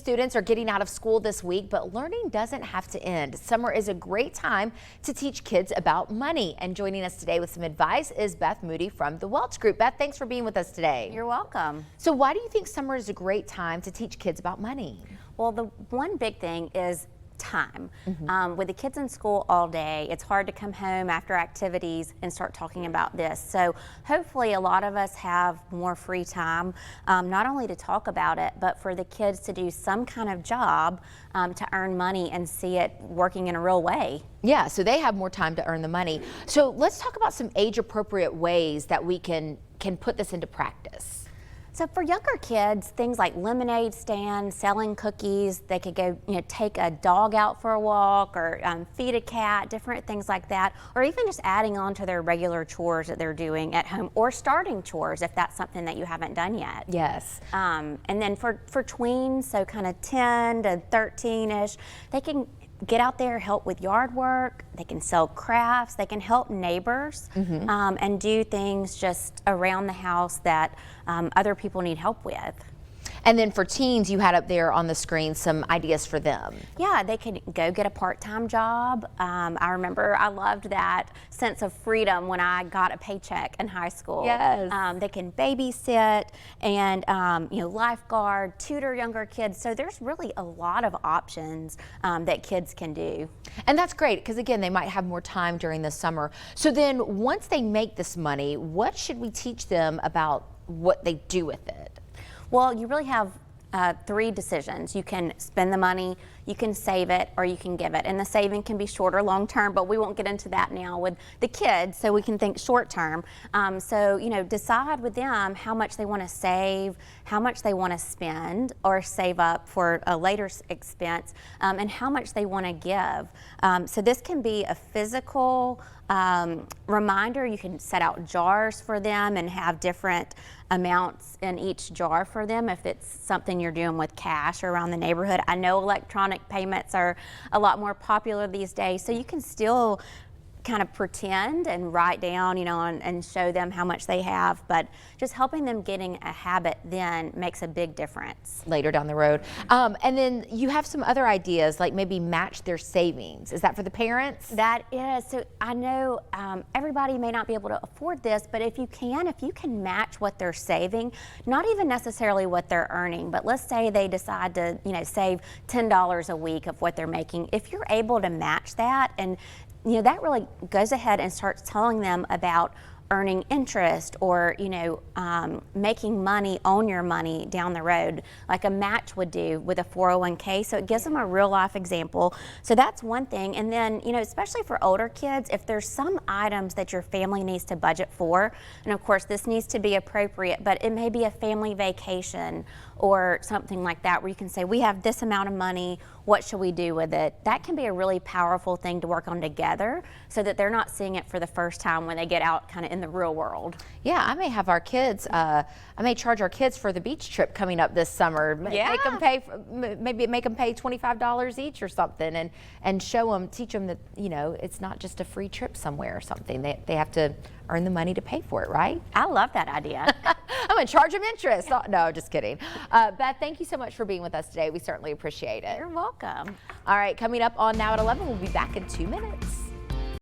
students are getting out of school this week, but learning doesn't have to end. Summer is a great time to teach kids about money. And joining us today with some advice is Beth Moody from the Welch Group. Beth, thanks for being with us today. You're welcome. So why do you think summer is a great time to teach kids about money? Well, the one big thing is time. With the kids in school all day, it's hard to come home after activities and start talking about this. So hopefully a lot of us have more free time, not only to talk about it, but for the kids to do some kind of job to earn money and see it working in a real way. Yeah, so they have more time to earn the money. So let's talk about some age-appropriate ways that we can put this into practice. So for younger kids, things like lemonade stand, selling cookies, they could go, take a dog out for a walk or feed a cat, different things like that, or even just adding on to their regular chores that they're doing at home, or starting chores if that's something that you haven't done yet. Yes. And then for tweens, so kind of 10 to 13-ish, they can get out there, help with yard work, they can sell crafts, they can help neighbors, and do things just around the house that other people need help with. And then for teens, you had up there on the screen some ideas for them. Yeah, they could go get a part-time job. I remember I loved that sense of freedom when I got a paycheck in high school. Yes. They can babysit and lifeguard, tutor younger kids. So there's really a lot of options that kids can do. And that's great because again, they might have more time during the summer. So then once they make this money, what should we teach them about what they do with it? Well, you really have three decisions. You can spend the money, you can save it, or you can give it. And the saving can be short or long term, but we won't get into that now with the kids, so we can think short term. So decide with them how much they want to save, how much they want to spend or save up for a later expense, and how much they want to give. So this can be a physical reminder. You can set out jars for them and have different amounts in each jar for them if it's something you're doing with cash or around the neighborhood. I know electronic payments are a lot more popular these days, so you can still kind of pretend and write down, and show them how much they have, but just helping them getting a habit then makes a big difference. Later down the road. And then you have some other ideas, like maybe match their savings. Is that for the parents? That is. So I know everybody may not be able to afford this, but if you can match what they're saving, not even necessarily what they're earning, but let's say they decide to, save $10 a week of what they're making. If you're able to match that, and that really goes ahead and starts telling them about earning interest or, making money on your money down the road, like a match would do with a 401k. So it gives them a real life example. So that's one thing. And then, especially for older kids, if there's some items that your family needs to budget for, and of course this needs to be appropriate, but it may be a family vacation or something like that where you can say, we have this amount of money, what should we do with it? That can be a really powerful thing to work on together so that they're not seeing it for the first time when they get out kind of in the real world. Yeah, I may have our kids, I may charge our kids for the beach trip coming up this summer. Yeah. Make them pay $25 each or something, and show them, teach them that, it's not just a free trip somewhere or something. They have to earn the money to pay for it, right? I love that idea. I'm gonna charge them interest. Oh, no, just kidding. Beth, thank you so much for being with us today. We certainly appreciate it. You're welcome. All right, coming up on Now at 11, we'll be back in 2 minutes.